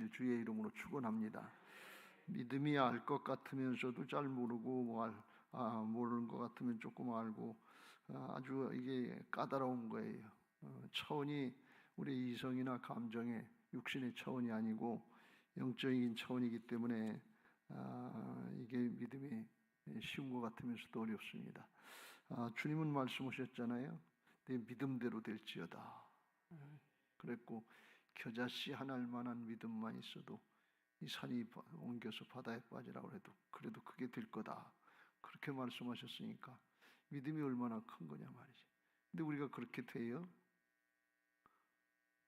믿으시길 주의 이름으로 축원합니다. 믿음이 알 것 같으면서도 잘 모르고 모르는 것 같으면 조금 알고 아주 이게 까다로운 거예요. 차원이 우리 이성이나 감정의 육신의 차원이 아니고 영적인 차원이기 때문에 이게 믿음이 쉬운 것 같으면서도 어렵습니다. 주님은 말씀하셨잖아요. 내 믿음대로 될지어다. 그랬고 겨자씨 하나일 만한 믿음만 있어도 이 산이 옮겨서 바다에 빠지라고 해도 그래도 그게 될 거다. 그렇게 말씀하셨으니까 믿음이 얼마나 큰 거냐 말이지. 근데 우리가 그렇게 돼요?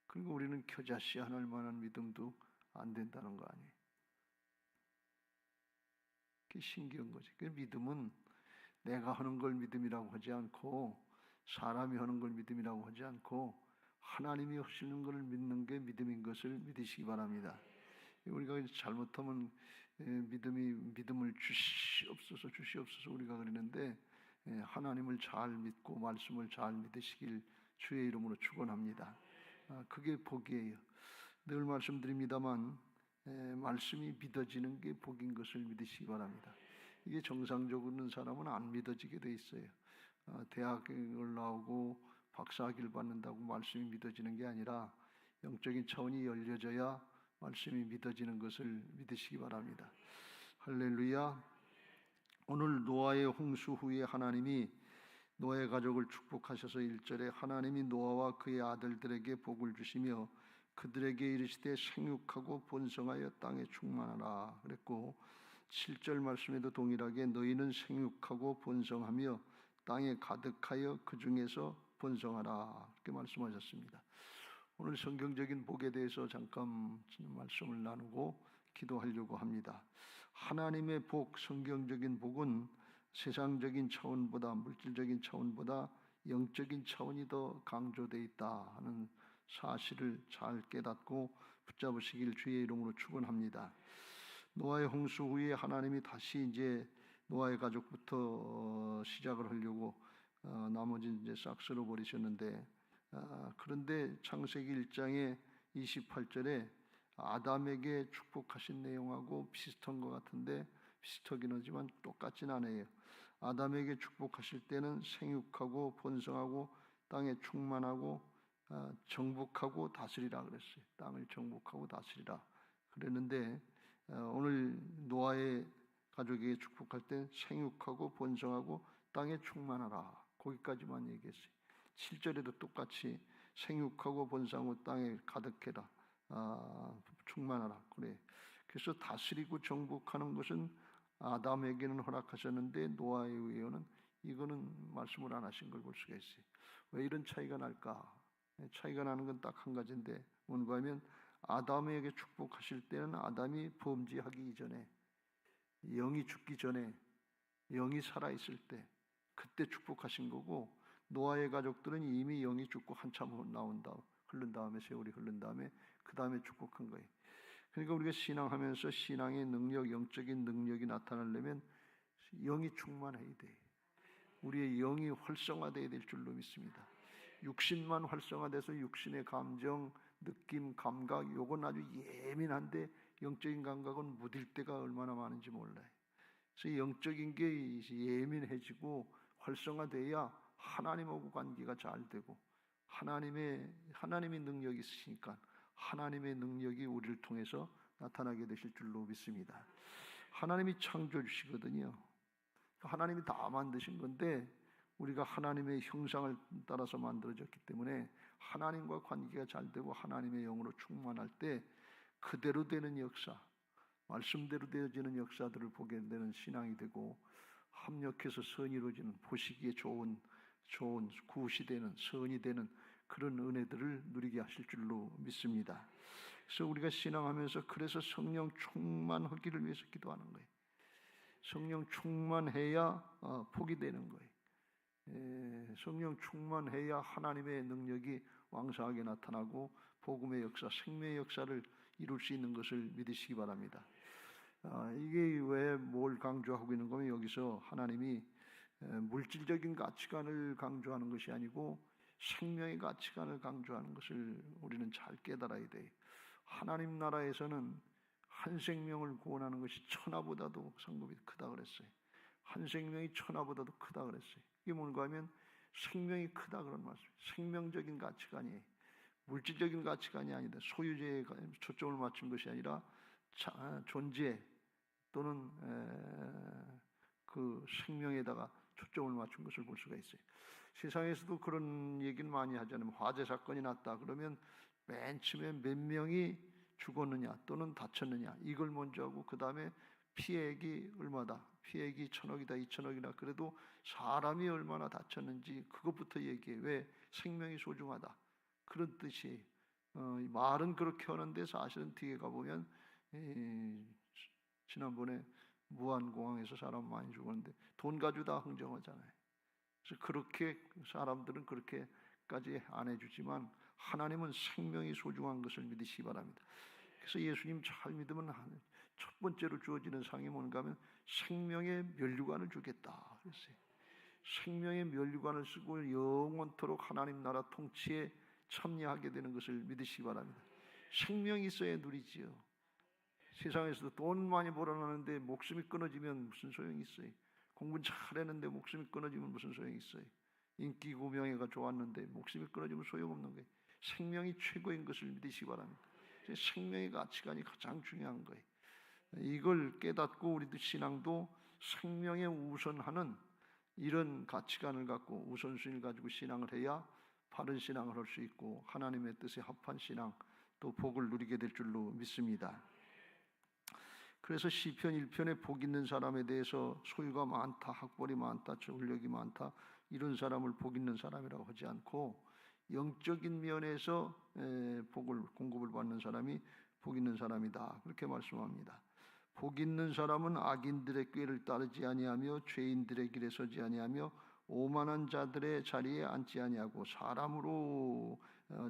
그리고 우리는 겨자씨 하나일 만한 믿음도 안 된다는 거 아니에요. 그게 신기한 거지. 그 믿음은 내가 하는 걸 믿음이라고 하지 않고 사람이 하는 걸 믿음이라고 하지 않고 하나님이 하시는 걸 믿는 게 믿음인 것을 믿으시기 바랍니다. 우리가 잘못하면 믿음을 주시옵소서 우리가 그러는데 하나님을 잘 믿고 말씀을 잘 믿으시길 주의 이름으로 축원합니다. 그게 복이에요. 늘 말씀드립니다만 말씀이 믿어지는 게 복인 것을 믿으시기 바랍니다. 이게 정상적으로는 사람은 안 믿어지게 돼 있어요. 대학을 나오고 박사학위를 받는다고 말씀이 믿어지는 게 아니라 영적인 차원이 열려져야 말씀이 믿어지는 것을 믿으시기 바랍니다. 할렐루야. 오늘 노아의 홍수 후에 하나님이 노아의 가족을 축복하셔서 1절에 하나님이 노아와 그의 아들들에게 복을 주시며 그들에게 이르시되 생육하고 번성하여 땅에 충만하라 그랬고 7절 말씀에도 동일하게 너희는 생육하고 번성하며 땅에 가득하여 그 중에서 번성하라 이렇게 말씀하셨습니다. 오늘 성경적인 복에 대해서 잠깐 말씀을 나누고 기도하려고 합니다. 하나님의 복, 성경적인 복은 세상적인 차원보다 물질적인 차원보다 영적인 차원이 더 강조되어 있다 하는 사실을 잘 깨닫고 붙잡으시길 주의 이름으로 축원합니다. 노아의 홍수 후에 하나님이 다시 이제 노아의 가족부터 시작을 하려고 나머지 이제 싹 쓸어 버리셨는데 그런데 창세기 1장의 28절에 아담에게 축복하신 내용하고 비슷한 것 같은데 비슷하긴 하지만 똑같진 않아요. 아담에게 축복하실 때는 생육하고 번성하고 땅에 충만하고 정복하고 다스리라 그랬어요. 땅을 정복하고 다스리라 그랬는데 오늘 노아의 가족에게 축복할 때 생육하고 번성하고 땅에 충만하라 거기까지만 얘기했어요. 7절에도 똑같이 생육하고 번성하고 땅에 가득해라 충만하라 그래. 그래서 다스리고 정복하는 것은 아담에게는 허락하셨는데 노아에 의해는 이거는 말씀을 안 하신 걸 볼 수가 있어요. 왜 이런 차이가 날까? 차이가 나는 건 딱 한 가지인데 뭔가 하면 아담에게 축복하실 때는 아담이 범죄하기 이전에 영이 죽기 전에 영이 살아있을 때 그때 축복하신 거고 노아의 가족들은 이미 영이 죽고 한참 흐른 다음에 세월이 흐른 다음에 그 다음에 축복한 거예요. 그러니까 우리가 신앙하면서 신앙의 능력, 영적인 능력이 나타나려면 영이 충만해야 돼. 우리의 영이 활성화되어야 될 줄로 믿습니다. 육신만 활성화돼서 육신의 감정, 느낌, 감각 요건 아주 예민한데 영적인 감각은 무딜 때가 얼마나 많은지 몰라요. 그래서 영적인 게 예민해지고 활성화돼야 하나님하고 관계가 잘 되고 하나님의 능력이 있으시니까 하나님의 능력이 우리를 통해서 나타나게 되실 줄로 믿습니다. 하나님이 창조주시거든요. 하나님이 다 만드신 건데 우리가 하나님의 형상을 따라서 만들어졌기 때문에 하나님과 관계가 잘 되고 하나님의 영으로 충만할 때 그대로 되는 역사, 말씀대로 되어지는 역사들을 보게 되는 신앙이 되고 합력해서 선이 이루어지는 보시기에 좋은 굿이 되는 선이 되는 그런 은혜들을 누리게 하실 줄로 믿습니다. 그래서 우리가 신앙하면서 그래서 성령 충만하기를 위해서 기도하는 거예요. 성령 충만해야 복이 되는 거예요. 성령 충만해야 하나님의 능력이 왕성하게 나타나고 복음의 역사, 생명의 역사를 이룰 수 있는 것을 믿으시기 바랍니다. 이게 왜 뭘 강조하고 있는 거면 여기서 하나님이 물질적인 가치관을 강조하는 것이 아니고 생명의 가치관을 강조하는 것을 우리는 잘 깨달아야 돼요. 하나님 나라에서는 한 생명을 구원하는 것이 천하보다도 상급이 크다 그랬어요. 한 생명이 천하보다도 크다 그랬어요. 이게 뭔가 하면 생명이 크다 그런 말씀. 생명적인 가치관이 물질적인 가치관이 아니다. 소유재에 초점을 맞춘 것이 아니라 존재 또는 그 생명에다가 초점을 맞춘 것을 볼 수가 있어요. 세상에서도 그런 얘기는 많이 하잖아요. 화재 사건이 났다 그러면 맨 처음에 몇 명이 죽었느냐 또는 다쳤느냐 이걸 먼저 하고 그 다음에 피해액이 얼마다, 피해액이 1,000억이다 2,000억이다 그래도 사람이 얼마나 다쳤는지 그것부터 얘기해. 왜? 생명이 소중하다 그런 뜻이. 말은 그렇게 하는데 사실은 뒤에 가보면 지난번에 무안공항에서 사람 많이 죽었는데 돈 가지고 다 흥정하잖아요. 그래서 그렇게 사람들은 그렇게까지 안 해주지만 하나님은 생명이 소중한 것을 믿으시기 바랍니다. 그래서 예수님 잘 믿으면 첫 번째로 주어지는 상이 뭔가 하면 생명의 면류관을 주겠다 그랬어요. 생명의 면류관을 쓰고 영원토록 하나님 나라 통치에 참여하게 되는 것을 믿으시기 바랍니다. 생명이 있어야 누리지요. 세상에서도 돈 많이 벌어나는데 목숨이 끊어지면 무슨 소용이 있어요? 공부 잘했는데 목숨이 끊어지면 무슨 소용이 있어요? 인기고 명예가 좋았는데 목숨이 끊어지면 소용없는 거예요. 생명이 최고인 것을 믿으시기 바랍니다. 생명의 가치관이 가장 중요한 거예요. 이걸 깨닫고 우리도 신앙도 생명에 우선하는 이런 가치관을 갖고 우선순위를 가지고 신앙을 해야 바른 신앙을 할 수 있고 하나님의 뜻에 합한 신앙 또 복을 누리게 될 줄로 믿습니다. 그래서 시편 1편에 복 있는 사람에 대해서 소유가 많다, 학벌이 많다, 전력이 많다 이런 사람을 복 있는 사람이라고 하지 않고 영적인 면에서 복을 공급을 받는 사람이 복 있는 사람이다 그렇게 말씀합니다. 복 있는 사람은 악인들의 꾀를 따르지 아니하며 죄인들의 길에 서지 아니하며 오만한 자들의 자리에 앉지 아니하고 사람으로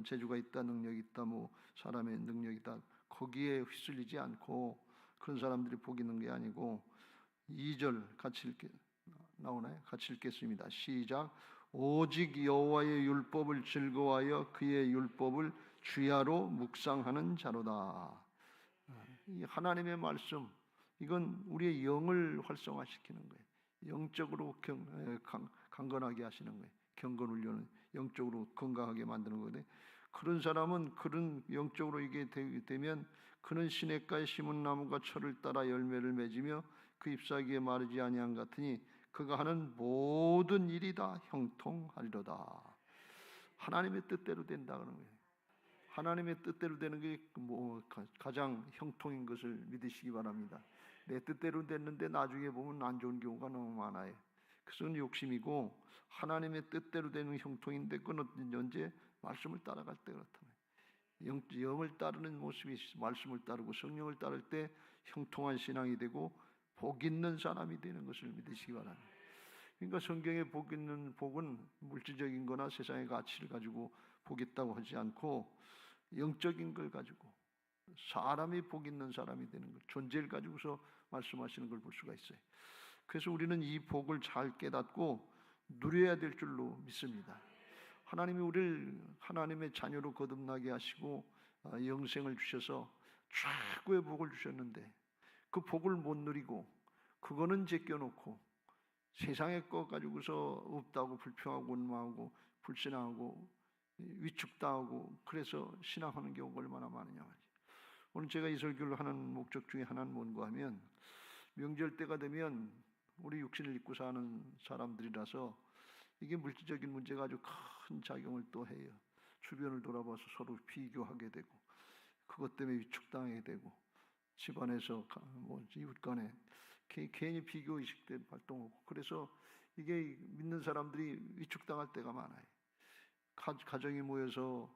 재주가 있다, 능력이 있다, 뭐 사람의 능력이 있다 거기에 휘둘리지 않고 그런 사람들이 복 있는 게 아니고 2절 같이 나오나요? 같이 읽겠습니다. 시작. 오직 여호와의 율법을 즐거워하여 그의 율법을 주야로 묵상하는 자로다. 이 하나님의 말씀 이건 우리의 영을 활성화시키는 거예요. 영적으로 강건하게 하시는 거예요. 경건 훈련은 영적으로 건강하게 만드는 거거든요. 그런 사람은 그런 영적으로 이게 되면 그는 시냇가에 심은 나무가 철을 따라 열매를 맺으며 그 잎사귀에 마르지 아니한 같으니 그가 하는 모든 일이 다 형통하리로다. 하나님의 뜻대로 된다 그러는 거예요. 하나님의 뜻대로 되는 게 가장 형통인 것을 믿으시기 바랍니다. 내 뜻대로 됐는데 나중에 보면 안 좋은 경우가 너무 많아요. 그것은 욕심이고 하나님의 뜻대로 되는 형통인데 그건 언제 말씀을 따라갈 때 그렇다면 영을 따르는 모습이 말씀을 따르고 성령을 따를 때 형통한 신앙이 되고 복 있는 사람이 되는 것을 믿으시기 바랍니다. 그러니까 성경에 복 있는 복은 물질적인 거나 세상의 가치를 가지고 복 있다고 하지 않고 영적인 걸 가지고 사람이 복 있는 사람이 되는 것, 존재를 가지고서 말씀하시는 걸 볼 수가 있어요. 그래서 우리는 이 복을 잘 깨닫고 누려야 될 줄로 믿습니다. 하나님이 우리를 하나님의 자녀로 거듭나게 하시고 영생을 주셔서 최고의 복을 주셨는데 그 복을 못 누리고 그거는 제껴놓고 세상의 것 가지고서 없다고 불평하고 원망하고 불신하고 위축당하고 그래서 신앙하는 경우가 얼마나 많으냐 말이죠. 오늘 제가 이 설교를 하는 목적 중에 하나는 뭔가 하면 명절 때가 되면 우리 육신을 입고 사는 사람들이라서 이게 물질적인 문제가 아주 큰 작용을 또 해요. 주변을 돌아봐서 서로 비교하게 되고 그것 때문에 위축당하게 되고 집안에서 이웃 간에 괜히 비교의식 때 발동하고 그래서 이게 믿는 사람들이 위축당할 때가 많아요. 가정이 모여서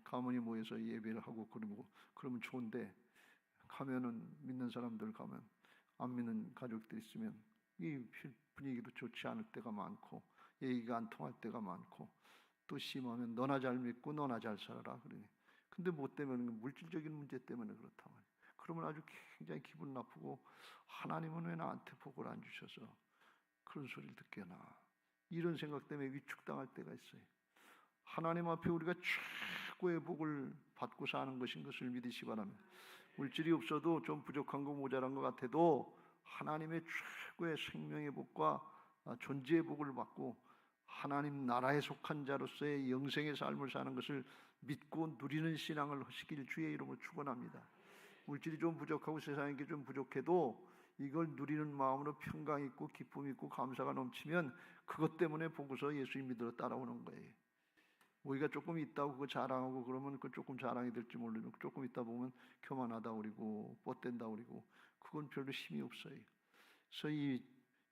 가문이 모여서 예배를 하고 그러면 좋은데 가면은 믿는 사람들 가면 안 믿는 가족들 있으면 이 분위기도 좋지 않을 때가 많고 얘기가 안 통할 때가 많고 또 심하면 너나 잘 믿고 너나 잘 살아라 그러니 근데 뭐 때문에 물질적인 문제 때문에 그렇단 말이에요. 그러면 아주 굉장히 기분 나쁘고 하나님은 왜 나한테 복을 안 주셔서 그런 소리를 듣게나 이런 생각 때문에 위축당할 때가 있어요. 하나님 앞에 우리가 최고의 복을 받고 사는 것인 것을 믿으시기 바랍니다. 물질이 없어도 좀 부족한 거 모자란 것 같아도 하나님의 최고의 생명의 복과 존재의 복을 받고 하나님 나라에 속한 자로서의 영생의 삶을 사는 것을 믿고 누리는 신앙을 하시길 주의 이름으로 축원합니다. 물질이 좀 부족하고 세상에 게 좀 부족해도 이걸 누리는 마음으로 평강 있고 기쁨 있고 감사가 넘치면 그것 때문에 보고서 예수님 믿으러 따라오는 거예요. 우리가 조금 있다고 그거 자랑하고 그러면 그 조금 자랑이 될지 모르는, 조금 있다 보면 교만하다 그러고 뻗댄다 그러고 그건 별로 힘이 없어요. 그래서 이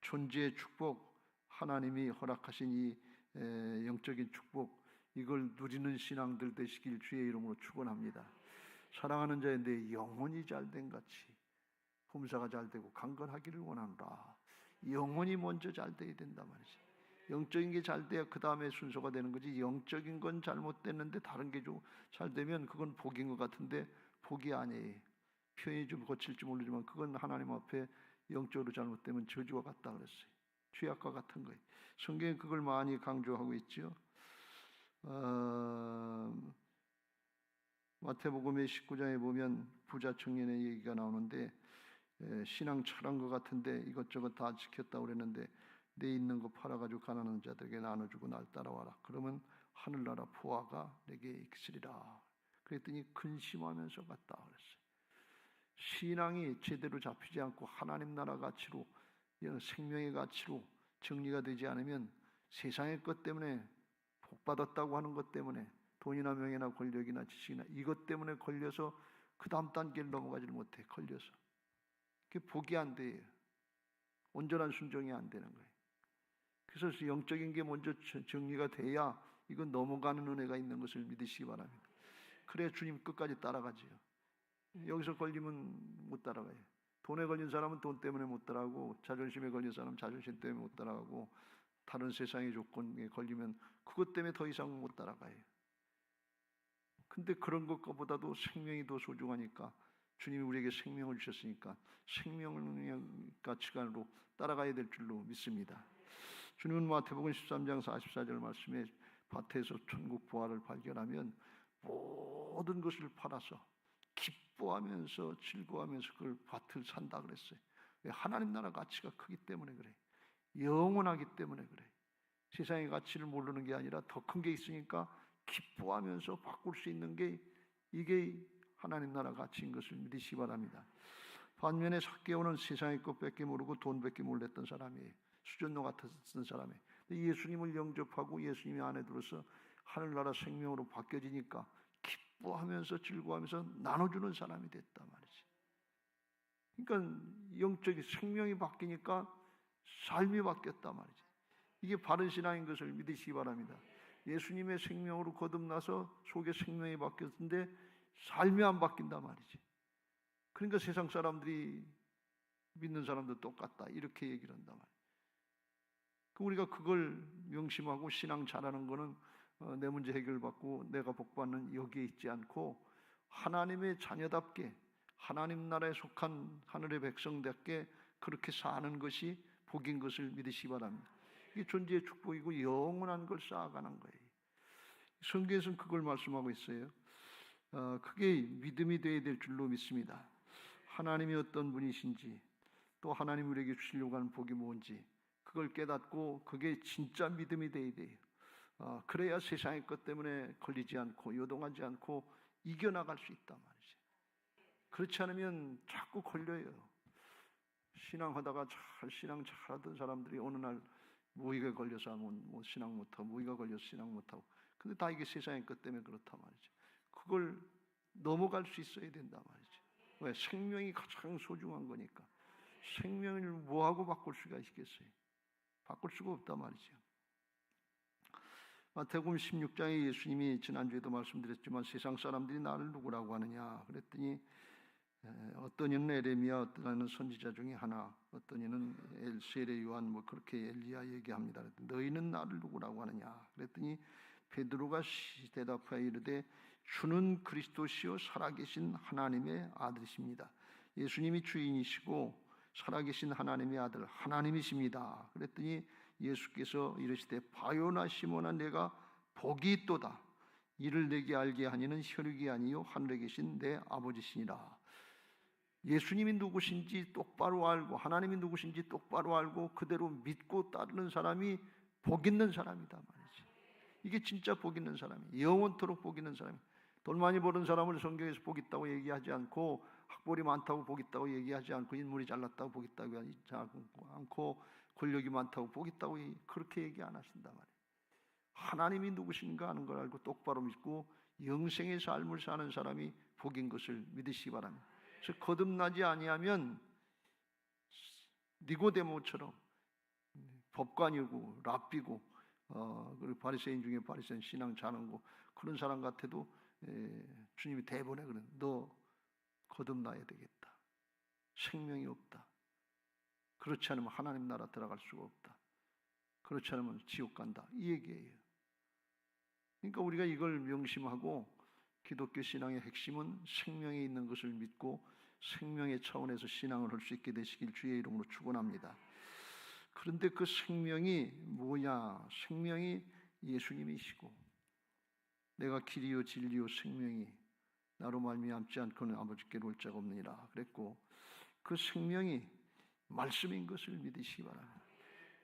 존재의 축복, 하나님이 허락하신 이 영적인 축복, 이걸 누리는 신앙들 되시길 주의 이름으로 축원합니다. 사랑하는 자인데 영혼이 잘된 같이 범사가 잘되고 강건하기를 원한다. 영혼이 먼저 잘돼야 된다 말이지. 영적인 게 잘돼야 그 다음에 순서가 되는 거지. 영적인 건 잘못됐는데 다른 게 좀 잘되면 그건 복인 것 같은데 복이 아니에요. 표현이 좀 거칠지 모르지만 그건 하나님 앞에 영적으로 잘못되면 저주와 같다 그랬어요. 죄악과 같은 거예요. 성경에 그걸 많이 강조하고 있죠. 마태복음의 19장에 보면 부자 청년의 얘기가 나오는데 신앙 잘한 것 같은데 이것저것 다 지켰다고 그랬는데 내 있는 거 팔아가지고 가난한 자들에게 나눠주고 날 따라와라. 그러면 하늘나라 보화가 내게 있으리라. 그랬더니 근심하면서 갔다 그랬어요. 신앙이 제대로 잡히지 않고 하나님 나라 가치로, 생명의 가치로 정리가 되지 않으면 세상의 것 때문에 복받았다고 하는 것 때문에 돈이나 명예나 권력이나 지식이나 이것 때문에 걸려서 그 다음 단계를 넘어가지를 못해. 걸려서 그게 복이 안 돼요. 온전한 순종이 안 되는 거예요. 그래서 영적인 게 먼저 정리가 돼야 이건 넘어가는 은혜가 있는 것을 믿으시기 바랍니다. 그래야 주님 끝까지 따라가지요. 여기서 걸리면 못 따라가요. 돈에 걸린 사람은 돈 때문에 못 따라가고, 자존심에 걸린 사람은 자존심 때문에 못 따라가고, 다른 세상의 조건에 걸리면 그것 때문에 더 이상 못 따라가요. 근데 그런 것보다도 생명이 더 소중하니까, 주님이 우리에게 생명을 주셨으니까 생명의 가치관으로 따라가야 될 줄로 믿습니다. 주님은 마태복음 13장 44절 말씀에 밭에서 천국 보화를 발견하면 모든 것을 팔아서 기뻐하면서 즐거워하면서 그걸 밭을 산다 그랬어요. 하나님 나라 가치가 크기 때문에 그래. 영원하기 때문에 그래. 세상의 가치를 모르는 게 아니라 더 큰 게 있으니까 기뻐하면서 바꿀 수 있는 게 이게 하나님 나라 가치인 것을 믿으시기 바랍니다. 반면에 삭개오는 세상의 것밖에 모르고 돈밖에 몰랐던 사람이에요. 수전노 같았던 사람이에요. 예수님을 영접하고 예수님의 안에 들어서 하늘나라 생명으로 바뀌어지니까 기뻐하면서 즐거워하면서 나눠주는 사람이 됐단 말이지. 그러니까 영적인 생명이 바뀌니까 삶이 바뀌었단 말이지. 이게 바른 신앙인 것을 믿으시기 바랍니다. 예수님의 생명으로 거듭나서 속에 생명이 바뀌었는데 삶이 안 바뀐단 말이지. 그러니까 세상 사람들이 믿는 사람도 똑같다 이렇게 얘기를 한단 말이에요. 우리가 그걸 명심하고 신앙 잘하는 거는 내 문제 해결받고 내가 복받는 여기에 있지 않고 하나님의 자녀답게 하나님 나라에 속한 하늘의 백성답게 그렇게 사는 것이 복인 것을 믿으시기 바랍니다. 이게 존재의 축복이고 영원한 걸 쌓아가는 거예요. 성경에서는 그걸 말씀하고 있어요. 그게 믿음이 되어야 될 줄로 믿습니다. 하나님이 어떤 분이신지 또 하나님 우리에게 주시려고 하는 복이 뭔지 그걸 깨닫고 그게 진짜 믿음이 되어야 돼요. 그래야 세상의 것 때문에 걸리지 않고 요동하지 않고 이겨나갈 수 있단 말이지. 그렇지 않으면 자꾸 걸려요. 신앙하다가 신앙 잘하던 사람들이 어느 날 무의가 걸려서 뭐 신앙 못하고 무의가 걸려서 신앙 못하고 근데 다 이게 세상의 것 때문에 그렇단 말이지. 그걸 넘어갈 수 있어야 된단 말이지. 왜? 생명이 가장 소중한 거니까. 생명을 뭐하고 바꿀 수가 있겠어요? 바꿀 수가 없단 말이죠. 마태복음 16장에 예수님이 지난주에도 말씀드렸지만 세상 사람들이 나를 누구라고 하느냐 그랬더니 어떤 이는 에레미야 어떤 이는 선지자 중에 하나 어떤 이는 엘세례 요한 뭐 그렇게 엘리야 얘기합니다. 너희는 나를 누구라고 하느냐 그랬더니 베드로가 대답하여 이르되 주는 그리스도시요 살아계신 하나님의 아들이십니다. 예수님이 주인이시고 살아계신 하나님의 아들 하나님이십니다. 그랬더니 예수께서 이르시되 바요나 시몬아 내가 복이 있도다. 이를 내게 알게 하니는 혈육이 아니요 하늘에 계신 내 아버지시니라. 예수님이 누구신지 똑바로 알고 하나님이 누구신지 똑바로 알고 그대로 믿고 따르는 사람이 복 있는 사람이다 말이지. 이게 진짜 복 있는 사람이에요. 영원토록 복 있는 사람이에요. 돈 많이 버는 사람을 성경에서 복 있다고 얘기하지 않고, 학벌이 많다고 복 있다고 얘기하지 않고, 인물이 잘났다고 복 있다고 하지 않고, 권력이 많다고 복 있다고 그렇게 얘기 안 하신단 말이에요. 하나님이 누구신가 하는 걸 알고 똑바로 믿고 영생의 삶을 사는 사람이 복인 것을 믿으시기 바랍니다. 그래서 거듭나지 아니하면 니고데모처럼 법관이고 랍비고 그리고 바리새인 중에 바리새인 신앙 잘하는 거 그런 사람 같아도 주님이 대본에 그래, 너 거듭나야 되겠다. 생명이 없다. 그렇지 않으면 하나님 나라 들어갈 수가 없다. 그렇지 않으면 지옥 간다. 이 얘기예요. 그러니까 우리가 이걸 명심하고 기독교 신앙의 핵심은 생명에 있는 것을 믿고 생명의 차원에서 신앙을 할 수 있게 되시길 주의 이름으로 축원합니다. 그런데 그 생명이 뭐냐? 생명이 예수님이시고 내가 길이요 진리요 생명이 나로 말미암지 않고는 아버지께로 올 자가 없느니라 그랬고, 그 생명이 말씀인 것을 믿으시기 바랍니다.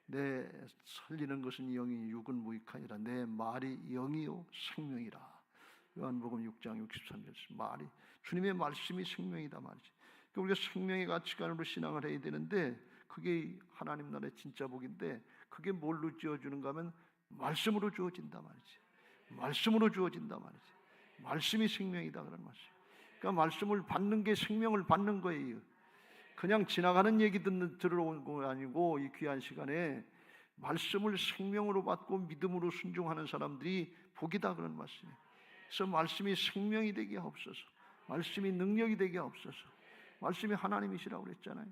내 살리는 것은 영이 육은 무익하니라. 내 말이 영이요 생명이라. 요한복음 6장 63절 말이 주님의 말씀이 생명이다 말이지. 그러니까 우리가 생명의 가치관으로 신앙을 해야 되는데 그게 하나님 나라의 진짜 복인데 그게 뭘로 주어주는가 하면 말씀으로 주어진다 말이지. 말씀으로 주어진다 말이지. 말씀이 생명이다 그런 말씀. 그러니까 말씀을 받는 게 생명을 받는 거예요. 그냥 지나가는 얘기 들으러 온 거 아니고 이 귀한 시간에 말씀을 생명으로 받고 믿음으로 순종하는 사람들이 복이다 그런 말씀이에요. 그래서 말씀이 생명이 되게 하옵소서. 말씀이 능력이 되게 하옵소서. 말씀이 하나님이시라고 그랬잖아요.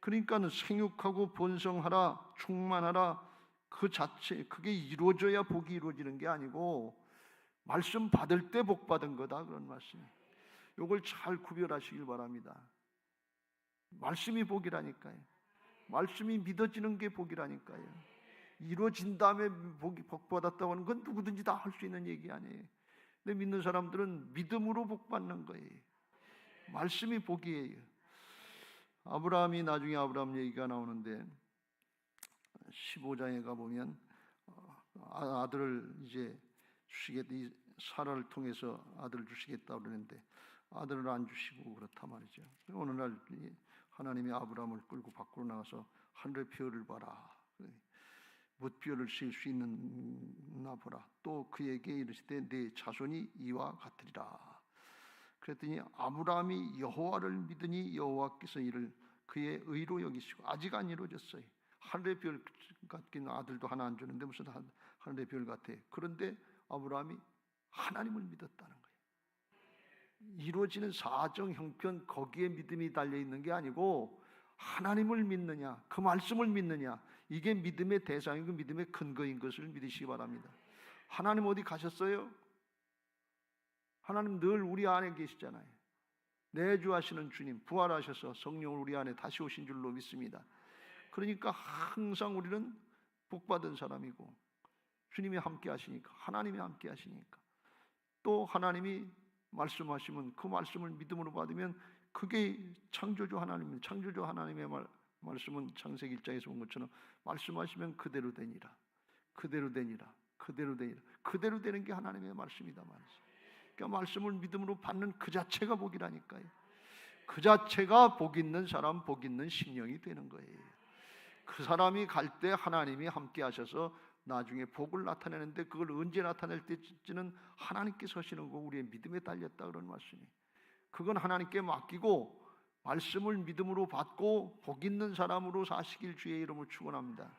그러니까 생육하고 번성하라 충만하라 그 자체 그게 이루어져야 복이 이루어지는 게 아니고 말씀 받을 때 복 받은 거다 그런 말씀이에요. 이걸 잘 구별하시길 바랍니다. 말씀이 복이라니까요. 말씀이 믿어지는 게 복이라니까요. 이루어진 다음에 복 받았다고 하는 건 누구든지 다 할 수 있는 얘기 아니에요. 근데 믿는 사람들은 믿음으로 복 받는 거예요. 말씀이 복이에요. 아브라함이 나중에 아브라함 얘기가 나오는데 15장에 가보면 아들을 이제 주시겠다, 사라를 통해서 아들을 주시겠다고 그러는데 아들을 안 주시고 그렇단 말이죠. 어느 날 하나님이 아브라함을 끌고 밖으로 나가서 하늘의 별을 봐라. 뭇별을 실 수 있나 보라. 또 그에게 이르시되 네 자손이 이와 같으리라. 그랬더니 아브라함이 여호와를 믿으니 여호와께서 이를 그의 의로 여기시고 아직 안 이루어졌어요. 하늘의 별 같긴 아들도 하나 안 주는데 무슨 하늘의 별 같아. 그런데 아브라함이 하나님을 믿었다는 거예요. 이루어지는 사정 형편 거기에 믿음이 달려 있는 게 아니고 하나님을 믿느냐 그 말씀을 믿느냐 이게 믿음의 대상이고 믿음의 근거인 것을 믿으시기 바랍니다. 하나님 어디 가셨어요? 하나님 늘 우리 안에 계시잖아요. 내주하시는 주님 부활하셔서 성령을 우리 안에 다시 오신 줄로 믿습니다. 그러니까 항상 우리는 복받은 사람이고 주님이 함께 하시니까 하나님이 함께 하시니까 또 하나님이 말씀하시면 그 말씀을 믿음으로 받으면 그게 창조주 하나님, 창조주 하나님의 말씀은 창세기 1장에서 본 것처럼 말씀하시면 그대로 되니라, 그대로 되니라, 그대로 되니라. 그대로 되는 게 하나님의 말씀이다 말이죠. 그러니까 말씀을 믿음으로 받는 그 자체가 복이라니까요. 그 자체가 복 있는 사람, 복 있는 신령이 되는 거예요. 그 사람이 갈 때 하나님이 함께 하셔서 나중에 복을 나타내는데 그걸 언제 나타낼 때지는 하나님께서 하시는 거고 우리의 믿음에 달렸다 그런 말씀이에요. 그건 하나님께 맡기고 말씀을 믿음으로 받고 복 있는 사람으로 사시길 주의 이름으로 축원합니다.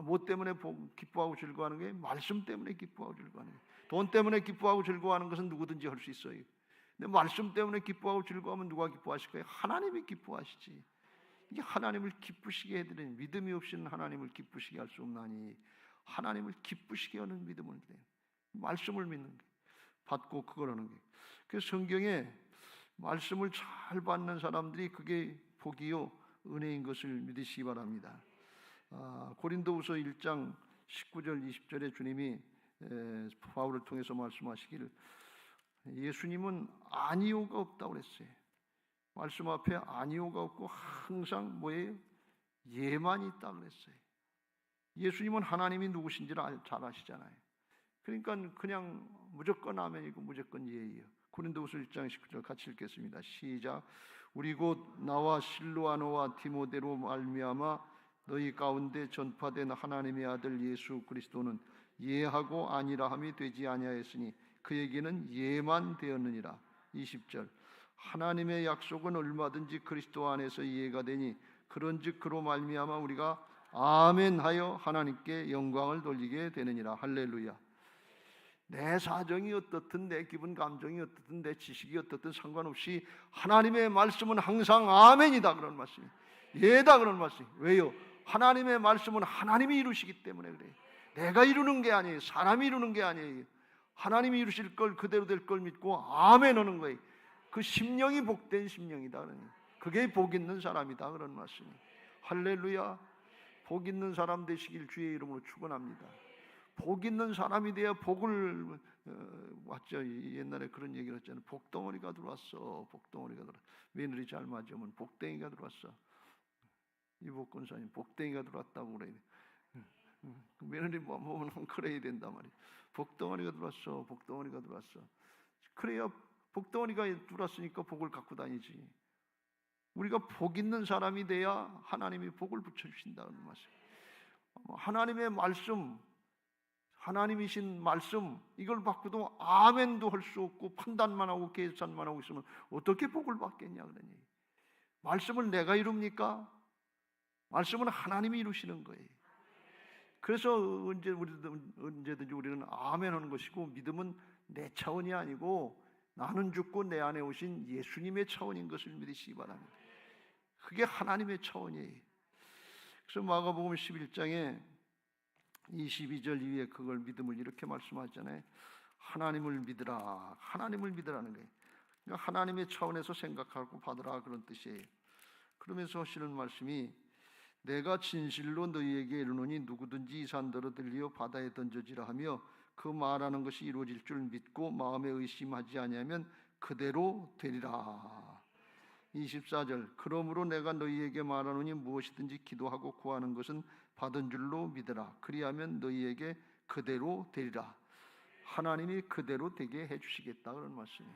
뭐 때문에 기뻐하고 즐거워하는 게 말씀 때문에 기뻐하고 즐거워하는 거예요. 돈 때문에 기뻐하고 즐거워하는 것은 누구든지 할 수 있어요. 근데 말씀 때문에 기뻐하고 즐거워하면 누가 기뻐하실 거예요? 하나님이 기뻐하시지. 이게 하나님을 기쁘시게 해드리는 믿음이 없이는 하나님을 기쁘시게 할 수 없나니 하나님을 기쁘시게 하는 믿음을 드려요. 말씀을 믿는 게 받고 그걸 하는 게. 그래서 성경에 말씀을 잘 받는 사람들이 그게 복이요 은혜인 것을 믿으시기 바랍니다. 고린도후서 1장 19절 20절에 주님이 바울을 통해서 말씀하시기를 예수님은 아니오가 없다고 그랬어요. 말씀 앞에 아니오가 없고 항상 뭐예요? 예만 있다 그랬어요. 예수님은 하나님이 누구신지를 잘 아시잖아요. 그러니까 그냥 무조건 아멘이고 무조건 예예요. 고린도후서 1장 19절 같이 읽겠습니다. 시작. 우리 곧 나와 실로아노와 디모데로 말미암아 너희 가운데 전파된 하나님의 아들 예수 그리스도는 예하고 아니라 함이 되지 아니하였으니 그에게는 예만 되었느니라. 20절. 하나님의 약속은 얼마든지 그리스도 안에서 이해가 되니 그런즉 그로 말미암아 우리가 아멘하여 하나님께 영광을 돌리게 되느니라. 할렐루야. 내 사정이 어떻든 내 기분 감정이 어떻든 내 지식이 어떻든 상관없이 하나님의 말씀은 항상 아멘이다 그런 말씀이 예다 그런 말씀이 왜요? 하나님의 말씀은 하나님이 이루시기 때문에 그래요. 내가 이루는 게 아니에요. 사람이 이루는 게 아니에요. 하나님이 이루실 걸 그대로 될 걸 믿고 아멘 하는 거예요. 그 심령이 복된 심령이다. 그게 복 있는 사람이다 그런 말씀이. 할렐루야. 복 있는 사람 되시길 주의 이름으로 축원합니다. 복 있는 사람이 돼야 복을 왔죠. 옛날에 그런 얘기를 했잖아요. 복덩어리가 들어왔어. 복덩어리가 들어왔어. 며느리 잘 맞으면 복덩이가 들어왔어. 이복권 사님 복덩이가 들어왔다고 그래요. 며느리 보면 그래야 된단 말이에요. 복덩어리가 들어왔어. 복덩어리가 들어왔어. 그래야 복덩어리가 들어왔으니까 복을 갖고 다니지. 우리가 복 있는 사람이 돼야 하나님이 복을 붙여주신다는 말씀. 하나님의 말씀, 하나님이신 말씀 이걸 받고도 아멘도 할 수 없고 판단만 하고 계산만 하고 있으면 어떻게 복을 받겠냐 그러니. 말씀을 내가 이룹니까? 말씀은 하나님이 이루시는 거예요. 그래서 언제든지 우리는 아멘 하는 것이고 믿음은 내 차원이 아니고 나는 죽고 내 안에 오신 예수님의 차원인 것을 믿으시기 바랍니다. 그게 하나님의 차원이에요. 그래서 마가복음 11장에 22절 이후에 그걸 믿음을 이렇게 말씀하잖아요. 하나님을 믿으라. 하나님을 믿으라는 거예요. 그러니까 하나님의 차원에서 생각하고 받으라 그런 뜻이에요. 그러면서 하시는 말씀이 내가 진실로 너희에게 이르노니 누구든지 이 산더러 들리어 바다에 던져지라 하며 그 말하는 것이 이루어질 줄 믿고 마음에 의심하지 아니하면 그대로 되리라. 24절 그러므로 내가 너희에게 말하노니 무엇이든지 기도하고 구하는 것은 받은 줄로 믿으라. 그리하면 너희에게 그대로 되리라. 하나님이 그대로 되게 해주시겠다 그런 말씀이에요.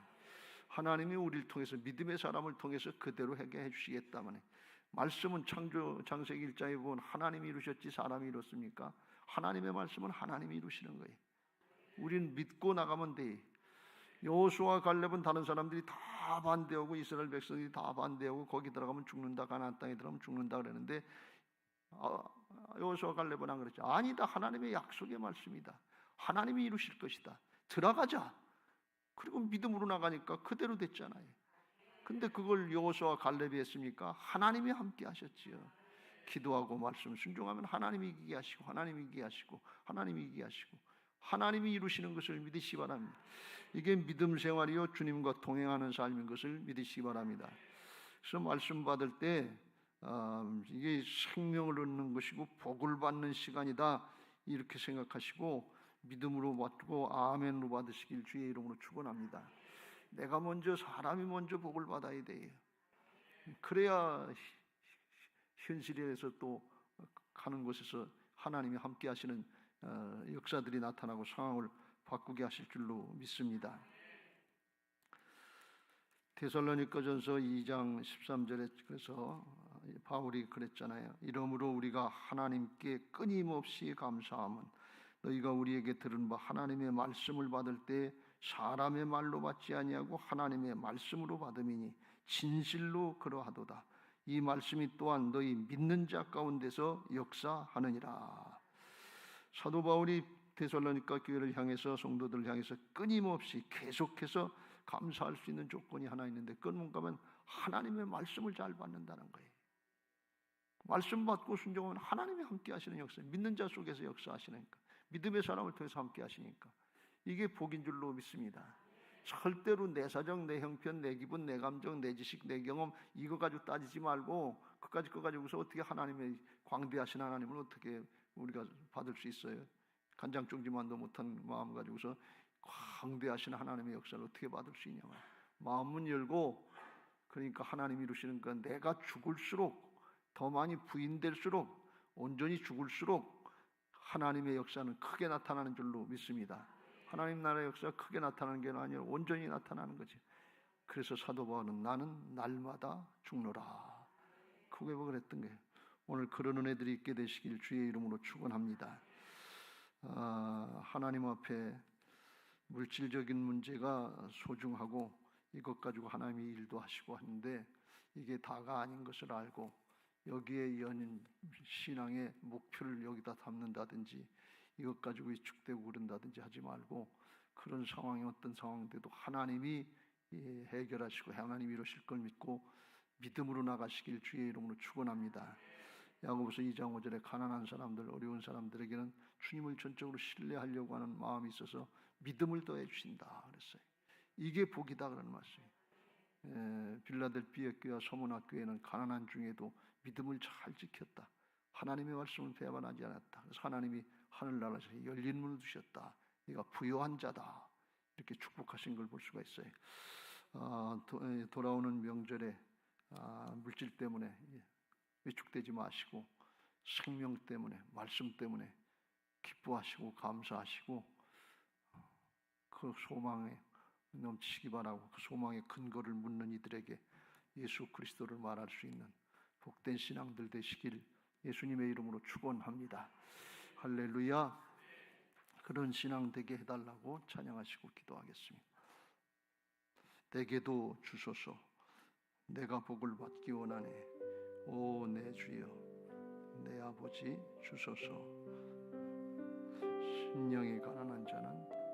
하나님이 우리를 통해서 믿음의 사람을 통해서 그대로 하게 해주시겠다만 말씀은 창세기 1장에 보면 하나님이 이루셨지 사람이 이뤘습니까? 하나님의 말씀은 하나님이 이루시는 거예요. 우리는 믿고 나가면 돼. 여호수아와 갈렙은 다른 사람들이 다 반대하고 이스라엘 백성들이 다 반대하고 거기 들어가면 죽는다, 가나안 땅에 들어가면 죽는다 그랬는데 여호수아와 갈렙은 안 그랬죠. 아니다. 하나님의 약속의 말씀이다. 하나님이 이루실 것이다. 들어가자. 그리고 믿음으로 나가니까 그대로 됐잖아요. 근데 그걸 여호수아와 갈렙이 했습니까? 하나님이 함께 하셨지요. 기도하고 말씀 순종하면 하나님이 이기게 하시고 하나님이 이기게 하시고 하나님이 이기게 하시고 하나님이 이루시는 것을 믿으시기 바랍니다. 이게 믿음 생활이요 주님과 동행하는 삶인 것을 믿으시기 바랍니다. 그래서 말씀 받을 때 이게 생명을 얻는 것이고 복을 받는 시간이다 이렇게 생각하시고 믿음으로 받고 아멘으로 받으시길 주의 이름으로 축원합니다. 내가 먼저 사람이 먼저 복을 받아야 돼요. 그래야 현실에서 또 가는 곳에서 하나님이 함께 하시는 역사들이 나타나고 상황을 바꾸게 하실 줄로 믿습니다. 데살로니가전서 2장 13절에 그래서 바울이 그랬잖아요. 이러므로 우리가 하나님께 끊임없이 감사함은 너희가 우리에게 들은 바 하나님의 말씀을 받을 때 사람의 말로 받지 아니하고 하나님의 말씀으로 받음이니 진실로 그러하도다. 이 말씀이 또한 너희 믿는 자 가운데서 역사하느니라. 사도 바울이 데살로니가 교회를 향해서 성도들을 향해서 끊임없이 계속해서 감사할 수 있는 조건이 하나 있는데 그건 뭔가 하면 하나님의 말씀을 잘 받는다는 거예요. 말씀 받고 순종하면 하나님이 함께 하시는 역사, 믿는 자 속에서 역사하시니까 믿음의 사람을 통해서 함께 하시니까 이게 복인 줄로 믿습니다. 절대로 내 사정, 내 형편, 내 기분, 내 감정, 내 지식, 내 경험 이거 가지고 따지지 말고 그까짓 거 가지고서 어떻게 하나님의 광대하신 하나님을 어떻게 우리가 받을 수 있어요? 간장종지만도 못한 마음 가지고서 광대하신 하나님의 역사를 어떻게 받을 수 있냐 말이야. 마음문 열고, 그러니까 하나님이 이루시는 건 내가 죽을수록, 더 많이 부인될수록, 온전히 죽을수록 하나님의 역사는 크게 나타나는 줄로 믿습니다. 하나님 나라의 역사가 크게 나타나는 게 아니라 온전히 나타나는 거지. 그래서 사도 바울은 나는 날마다 죽노라 그 고백을 했던 거예요. 오늘 그런 은혜들이 있게 되시길 주의 이름으로 축원합니다. 하나님 앞에 물질적인 문제가 소중하고 이것 가지고 하나님이 일도 하시고 하는데 이게 다가 아닌 것을 알고 여기에 연인 신앙의 목표를 여기다 담는다든지 이것 가지고 위축되고 그런다든지 하지 말고, 그런 상황이 어떤 상황인데도 하나님이 해결하시고 하나님이 이루실 걸 믿고 믿음으로 나가시길 주의 이름으로 축원합니다. 야고보서 2장 5절에 가난한 사람들, 어려운 사람들에게는 주님을 전적으로 신뢰하려고 하는 마음이 있어서 믿음을 더해 주신다 그랬어요. 이게 복이다 그런 말씀이에요. 빌라델피아 교회와 서문학교회는 가난한 중에도 믿음을 잘 지켰다. 하나님의 말씀을 배반하지 않았다. 그래서 하나님이 하늘나라에서 열린 문을 두셨다. 네가 부요한 자다. 이렇게 축복하신 걸 볼 수가 있어요. 돌아오는 명절에 물질 때문에 위축되지 마시고 생명 때문에, 말씀 때문에 기뻐하시고 감사하시고 그 소망에 넘치기 바라고, 그 소망의 근거를 묻는 이들에게 예수 그리스도를 말할 수 있는 복된 신앙들 되시길 예수님의 이름으로 축원합니다. 할렐루야. 그런 신앙 되게 해달라고 찬양하시고 기도하겠습니다. 내게도 주소서. 내가 복을 받기 원하네. 오 내 주여, 내 아버지 주소서. 심령이 가난한 자는